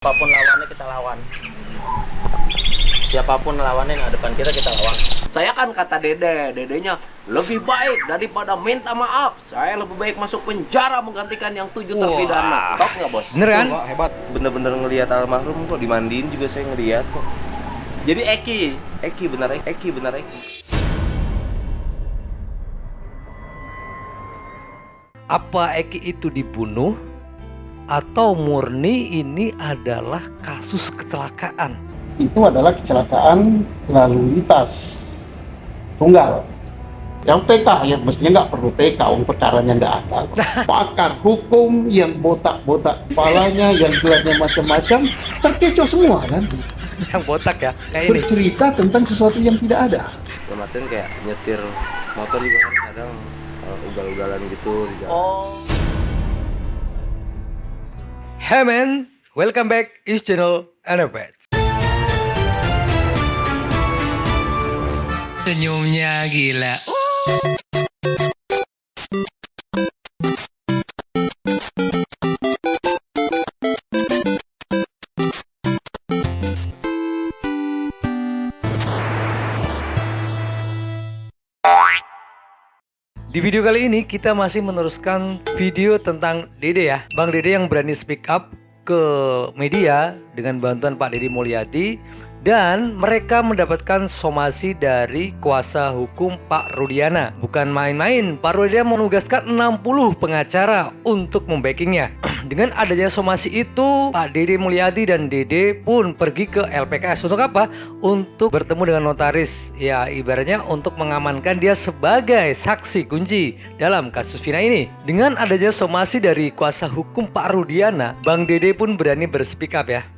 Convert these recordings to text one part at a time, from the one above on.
Apapun lawannya kita lawan. Siapapun lawannya yang depan kita lawan. Saya kan kata dedenya lebih baik daripada minta maaf. Saya lebih baik masuk penjara menggantikan yang 7 terpidana. Top nggak bos? Bener kan? Wah, hebat. Bener-bener ngelihat almarhum kok, dimandiin juga saya ngelihat kok. Jadi Eki bener Eki. Apa Eki itu dibunuh atau murni ini adalah kasus kecelakaan? Itu adalah kecelakaan lalu lintas tunggal. Yang TK ya mestinya nggak perlu TK, perkaranya nggak ada. Pakar hukum yang botak-botak kepalanya, yang gelarnya macam-macam, terkecoh semua kan. Yang botak ya, kayak ini. Bercerita tentang sesuatu yang tidak ada. Dalam artian kayak nyetir motor juga kan kadang ugal-ugalan gitu di jalan. oh. Hey man, welcome back is channel Anapets. Senyumnya gila. Di video kali ini kita masih meneruskan video tentang Dede ya. Bang Dede yang berani speak up ke media dengan bantuan Pak Deddy Mulyadi. Dan mereka mendapatkan somasi dari kuasa hukum Pak Rudiana. Bukan main-main, Pak Rudiana menugaskan 60 pengacara untuk membackingnya. Dengan adanya somasi itu, Pak Deddy Mulyadi dan Dede pun pergi ke LPKS. Untuk apa? Untuk bertemu dengan notaris. Ya ibaratnya untuk mengamankan dia sebagai saksi kunci dalam kasus Vina ini. Dengan adanya somasi dari kuasa hukum Pak Rudiana, Bang Dede pun berani berspeak up ya.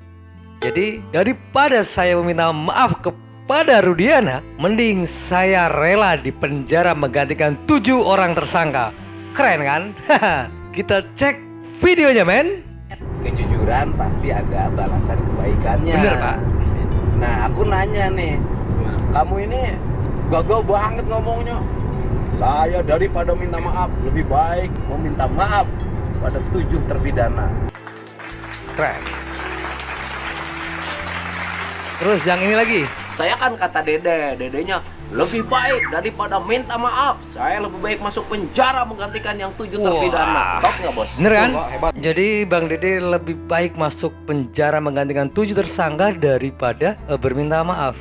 Jadi daripada saya meminta maaf kepada Rudiana, mending saya rela di penjara menggantikan 7 orang tersangka. Keren kan? Kita cek videonya men. Kejujuran pasti ada balasan kebaikannya. Bener Pak. Nah aku nanya nih, kamu ini gagal banget ngomongnya. Saya daripada minta maaf lebih baik meminta maaf pada 7 terpidana. Keren. Terus yang ini lagi. Saya kan kata dedenya lebih baik daripada minta maaf. Saya lebih baik masuk penjara menggantikan yang 7 terpidana. Top nggak bos? Bener kan? Wah, hebat. Jadi Bang Dede lebih baik masuk penjara menggantikan 7 tersangka daripada berminta maaf.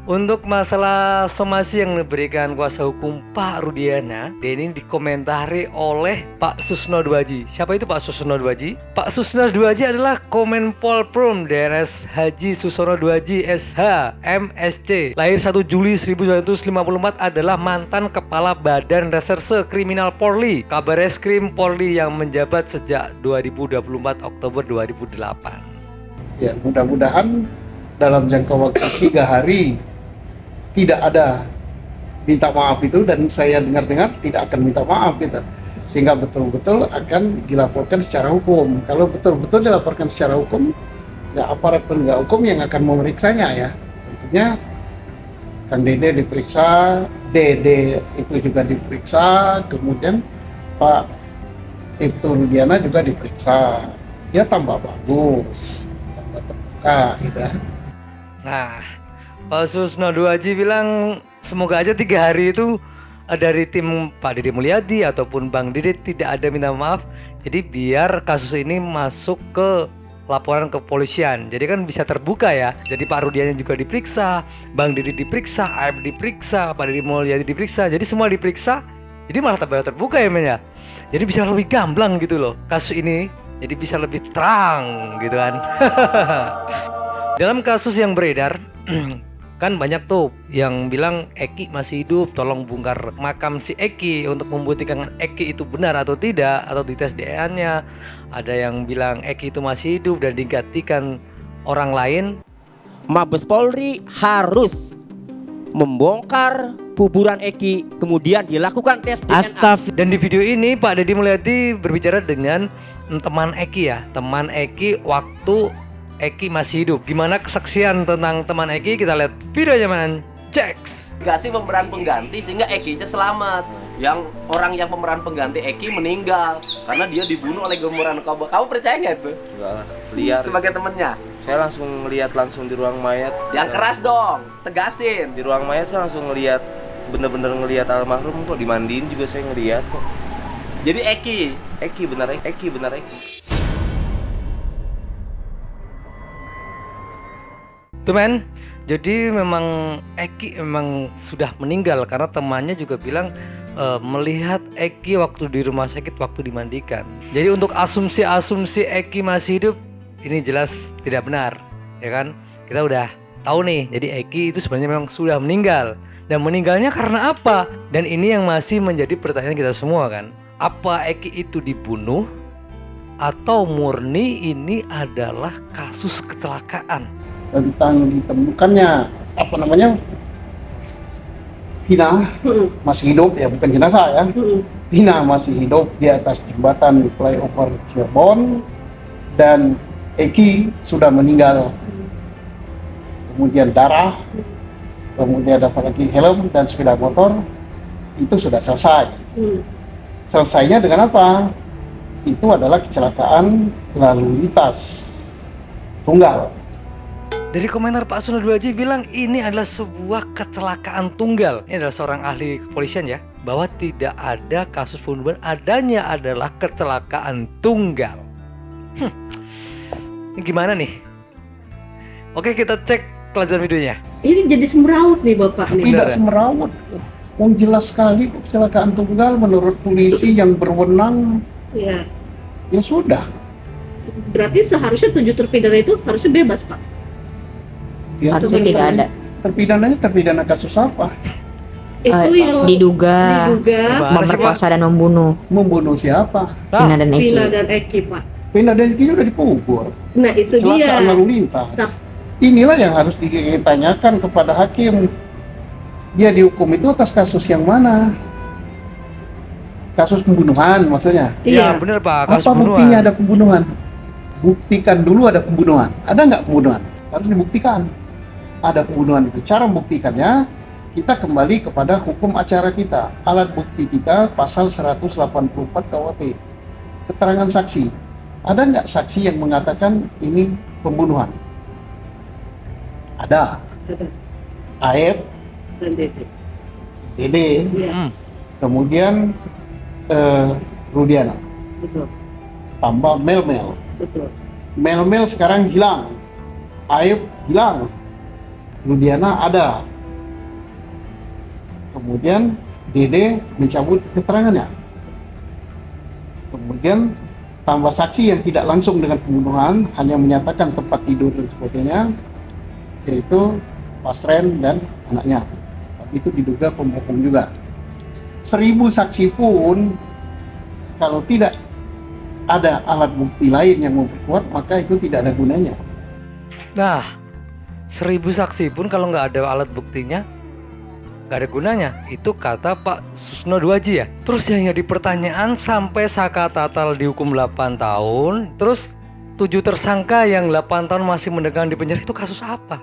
Untuk masalah somasi yang diberikan kuasa hukum Pak Rudiana, ini dikomentari oleh Pak Susno Dwaji. Siapa itu Pak Susno Dwaji? Pak Susno Dwaji adalah Komenpol Prum DRS Haji Susono Dwaji SH MSC. Lahir 1 Juli 1954, adalah mantan Kepala Badan Reserse Kriminal Polri, Kabareskrim Polri yang menjabat sejak 2024 Oktober 2008. Ya mudah-mudahan dalam jangka waktu 3 hari tidak ada minta maaf itu, dan saya dengar-dengar tidak akan minta maaf gitu, sehingga betul-betul akan dilaporkan secara hukum. Kalau betul-betul dilaporkan secara hukum, ya aparat penegak hukum yang akan memeriksanya ya. Tentunya Kang Dede diperiksa, Dede itu juga diperiksa, kemudian Pak Ibtu Rudiana juga diperiksa. Ya tambah bagus, tambah terbuka gitu ya. Nah, Pak Susno Dwaji bilang semoga aja 3 hari itu dari tim Pak Deddy Mulyadi ataupun Bang Dede tidak ada minta maaf. Jadi biar kasus ini masuk ke laporan kepolisian. Jadi kan bisa terbuka ya. Jadi Pak Rudiana juga diperiksa, Bang Dede diperiksa, AF diperiksa, Pak Deddy Mulyadi diperiksa. Jadi semua diperiksa. Jadi malah terbuka ya men ya. Jadi bisa lebih gamblang gitu loh kasus ini. Jadi bisa lebih terang gitu kan. Dalam kasus yang beredar kan banyak tuh yang bilang Eki masih hidup, tolong bongkar makam si Eki untuk membuktikan Eki itu benar atau tidak, atau dites DNA-nya. Ada yang bilang Eki itu masih hidup dan digantikan orang lain. Mabes Polri harus membongkar kuburan Eki, kemudian dilakukan tes DNA. Dan di video ini Pak Deddy Mulyadi berbicara dengan teman Eki ya, teman Eki waktu Eki masih hidup. Gimana kesaksian tentang teman Eki? Kita lihat videonya man. Ceks. Dikasih pemeran pengganti sehingga Eki-nya selamat. yang orang yang pemeran pengganti Eki meninggal karena dia dibunuh oleh geng narkoba. Kamu percaya nggak itu? Enggak lah, liar. Sebagai temennya. Saya langsung ngelihat langsung di ruang mayat. Yang keras dong, tegasin. Di ruang mayat saya langsung ngelihat, bener-bener ngelihat almarhum kok, dimandiin juga saya ngelihat kok. Jadi Eki. Eki benar Eki. Tuh men, jadi memang Eki memang sudah meninggal karena temannya juga bilang melihat Eki waktu di rumah sakit waktu dimandikan. Jadi untuk asumsi Eki masih hidup ini jelas tidak benar, ya kan? Kita udah tahu nih, jadi Eki itu sebenarnya memang sudah meninggal. Dan meninggalnya karena apa? Dan ini yang masih menjadi pertanyaan kita semua kan. Apa Eki itu dibunuh atau murni ini adalah kasus kecelakaan? Tentang ditemukannya apa namanya Vina masih hidup, ya bukan jenazah ya. Vina masih hidup di atas jembatan flyover Cirebon dan Eki sudah meninggal. Kemudian darah, kemudian ada lagi helm dan sepeda motor, itu sudah selesai. Selesainya dengan apa? Itu adalah kecelakaan lalu lintas tunggal. Dari komentar Pak Suno Duaji bilang ini adalah sebuah kecelakaan tunggal. Ini adalah seorang ahli kepolisian ya, bahwa tidak ada kasus pembunuhan, adanya adalah kecelakaan tunggal. Ini gimana nih? Oke, kita cek kelanjutan videonya. Ini jadi semeraut nih Bapak nih. Tidak semerawut. Jelas sekali kecelakaan tunggal menurut polisi yang berwenang. Ya. Ya sudah. Berarti seharusnya 7 terpidana itu harusnya bebas Pak. Ya, Harusnya tidak ada. Terpidananya terpidana kasus apa? Itu yang diduga Gimana sih, Pak? memperkosa dan membunuh Membunuh siapa? Vina dan Eki. Vina dan Eki Pak. Vina dan Eki udah dipukul. Nah itu dia. Kecelakaan lalu lintas. Nah. Inilah yang harus ditanyakan kepada hakim. Dia dihukum itu atas kasus yang mana? Kasus pembunuhan maksudnya? Ya Iya. bener Pak, kasus Apa pembunuhan. buktinya ada pembunuhan? Buktikan dulu ada pembunuhan. Ada nggak pembunuhan? Harus dibuktikan. Ada pembunuhan itu. Cara membuktikannya, kita kembali kepada hukum acara kita. Alat bukti kita pasal 184 KUHP. Keterangan saksi. Ada nggak saksi yang mengatakan ini pembunuhan? Ada. Ada. Aep, Dan Dede. Dede, Iya. kemudian Rudiana, Betul. tambah Mel. Betul. Mel sekarang hilang, Aep hilang, Rudiana ada. Kemudian Dede mencabut keterangannya. Kemudian tambah saksi yang tidak langsung dengan pembunuhan, hanya menyatakan tempat tidur dan sebagainya, yaitu Pasren dan anaknya. Tapi itu diduga pembohong juga. 1000 saksi pun kalau tidak ada alat bukti lain yang memperkuat, maka itu tidak ada gunanya. Nah, 1000 saksi pun kalau nggak ada alat buktinya nggak ada gunanya. Itu kata Pak Susno Duaji ya. Terus yang jadi pertanyaan, sampai Saka Tatal dihukum 8 tahun, terus 7 tersangka yang 8 tahun masih mendekam di penjara, itu kasus apa?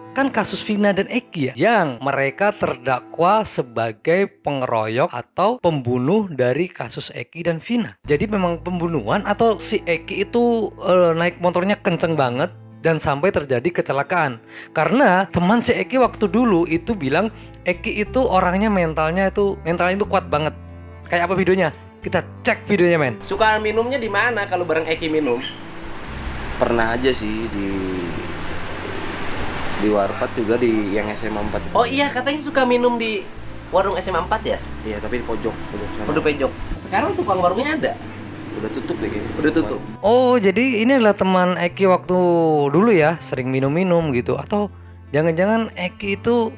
Kan kasus Vina dan Eki ya, yang mereka terdakwa sebagai pengeroyok atau pembunuh dari kasus Eki dan Vina. Jadi memang pembunuhan atau si Eki itu naik motornya kenceng banget dan sampai terjadi kecelakaan. Karena teman si Eki waktu dulu itu bilang Eki itu orangnya mentalnya itu kuat banget. Kayak apa videonya? Kita cek videonya men. Suka minumnya di mana kalau bareng Eki minum? Pernah aja sih di Warpat juga, di yang SMA 4. Oh iya, katanya suka minum di warung SMA 4 ya? Iya, tapi di pojok sana. Udah pejok. Sekarang tukang warungnya ada? Udah tutup deh kayaknya. Udah tutup. Oh, jadi ini adalah teman Eki waktu dulu ya, sering minum-minum gitu. Atau jangan-jangan Eki itu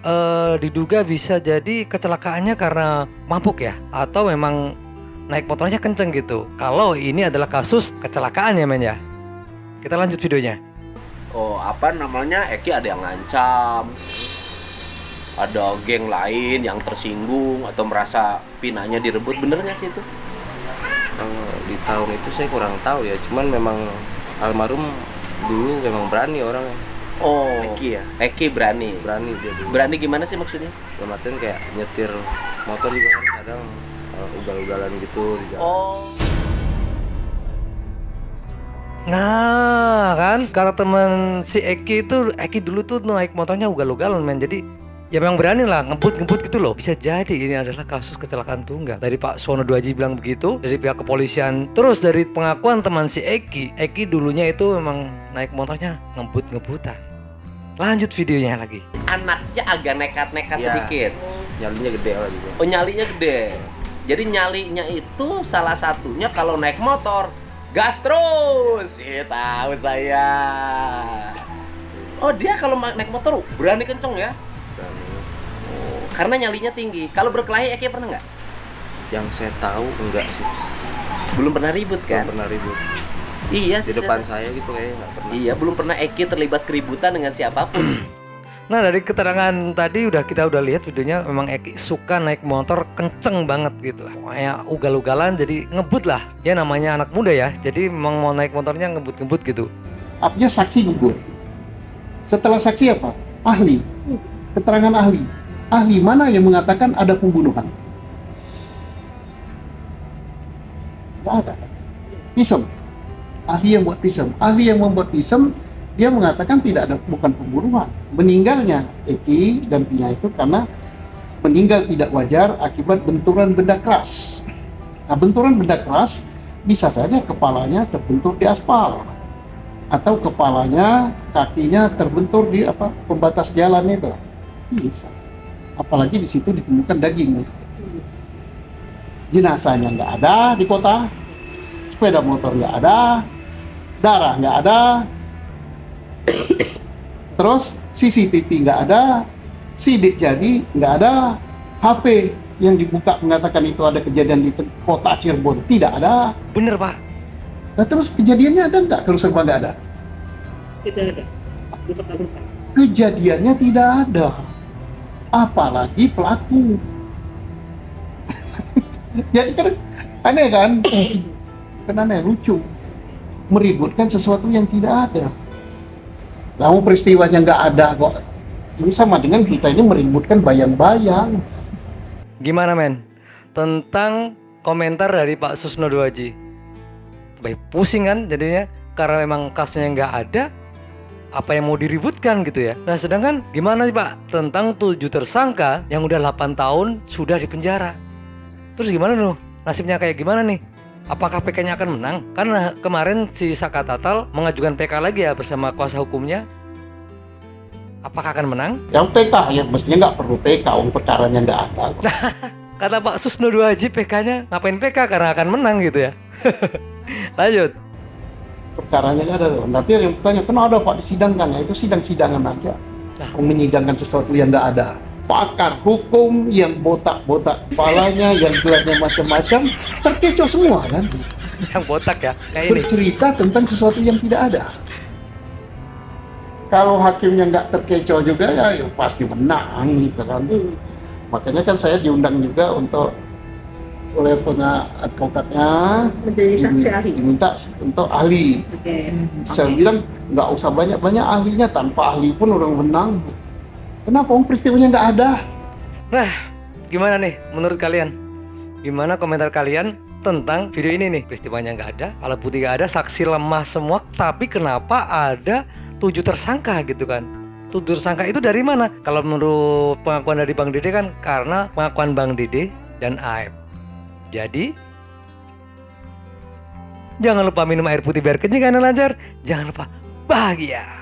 diduga bisa jadi kecelakaannya karena mabuk ya? Atau memang naik motornya kenceng gitu? Kalau ini adalah kasus kecelakaan ya men ya. Kita lanjut videonya. Oh, apa namanya? Eki ada yang ngancam. Ada geng lain yang tersinggung atau merasa pinanya direbut. Bener nggak sih itu? Di tahun itu saya kurang tahu ya, cuman memang almarhum dulu memang berani orangnya. Oh, Eki ya? Eki berani. Berani dia dulu. Berani gimana sih maksudnya? Dalam artian kayak nyetir motor juga kan kadang ugal-ugalan gitu di jalan. Oh. Nah kan, karena teman si Eki dulu tuh naik motornya ugal-ugalan men. Jadi ya memang berani lah ngebut gitu loh. Bisa jadi ini adalah kasus kecelakaan tunggal. Dari Pak Suwono Duaji bilang begitu, dari pihak kepolisian. Terus dari pengakuan teman si Eki dulunya itu memang naik motornya ngebut-ngebutan. Lanjut videonya lagi. Anaknya agak nekat-nekat Iya. sedikit. Nyalinya gede lah juga. Oh, nyalinya gede. Jadi nyalinya itu salah satunya kalau naik motor gas terus. Tahu saya. Oh, dia kalau naik motor berani kenceng ya? Berani. Oh, karena nyalinya tinggi. Kalau berkelahi Eki pernah nggak? Yang saya tahu enggak sih. Belum pernah ribut kan? Belum pernah ribut. Iya Di sih. depan saya gitu kayaknya nggak pernah. Iya, belum pernah Eki terlibat keributan dengan siapapun. Nah dari keterangan tadi kita udah lihat videonya, memang Eki suka naik motor kenceng banget gitu. Kayak ugal-ugalan, jadi ngebut lah. Ya namanya anak muda ya, jadi memang mau naik motornya ngebut-ngebut gitu. Artinya saksi gugur. Setelah saksi apa? Ahli. Keterangan ahli. Ahli mana yang mengatakan ada pembunuhan? Tidak ada. Visum. Ahli yang buat visum. Ahli yang membuat visum, dia mengatakan tidak ada, bukan pembunuhan. Meninggalnya Eki dan Pina itu karena meninggal tidak wajar akibat benturan benda keras. Nah, benturan benda keras bisa saja kepalanya terbentur di aspal, atau kepalanya, kakinya terbentur di pembatas jalan itu. Bisa. Apalagi di situ ditemukan daging. Jenazahnya nggak ada di kota, sepeda motor nggak ada, darah nggak ada, terus CCTV nggak ada, sidik jadi nggak ada, HP yang dibuka mengatakan itu ada kejadian di kota Cirebon tidak ada. Bener Pak. Nah terus kejadiannya ada nggak? Kalau serba nggak ada, Tidak ada. Luka-luka. kejadiannya tidak ada, apalagi pelaku. Jadi kan aneh kan? Kan aneh, lucu, meributkan sesuatu yang tidak ada. Lalu peristiwanya nggak ada kok. Ini sama dengan kita ini meributkan bayang-bayang. Gimana men? Tentang komentar dari Pak Susno Duaji. Baik pusing kan jadinya, karena memang kasusnya nggak ada, apa yang mau diributkan gitu ya. Nah sedangkan gimana sih Pak tentang 7 tersangka yang udah 8 tahun sudah di penjara? Terus gimana tuh? Nasibnya kayak gimana nih? Apakah PK-nya akan menang? Karena kemarin si Saka Tatal mengajukan PK lagi ya bersama kuasa hukumnya. Apakah akan menang? Yang PK ya mestinya nggak perlu PK, perkaranya nggak ada. Kata Pak Susno Duaji PK-nya ngapain PK karena akan menang gitu ya. Lanjut. Perkaranya nggak ada. Nanti yang bertanya kenapa ada Pak disidangkan? Ya itu sidang-sidangan aja. Menyidangkan sesuatu yang nggak ada. Pakar hukum yang botak-botak kepalanya, yang gelarnya macam-macam, terkecoh semua kan. Yang botak ya, kayak ini. Bercerita tentang sesuatu yang tidak ada. Kalau hakimnya nggak terkecoh juga ya pasti menang gitu kan. Makanya kan saya diundang juga oleh advokatnya Menjadi saksi ahli. diminta untuk ahli. Oke. Saya bilang nggak usah banyak-banyak ahlinya, tanpa ahli pun orang menang. Kenapa? Peristiwanya nggak ada. Nah, gimana nih menurut kalian? Gimana komentar kalian tentang video ini nih? Peristiwanya nggak ada, alat bukti nggak ada, saksi lemah semua, tapi kenapa ada 7 tersangka gitu kan? 7 tersangka itu dari mana? Kalau menurut pengakuan dari Bang Dede kan karena pengakuan Bang Dede dan Aep. Jadi jangan lupa minum air putih biar kencing karena lancar. Jangan lupa bahagia.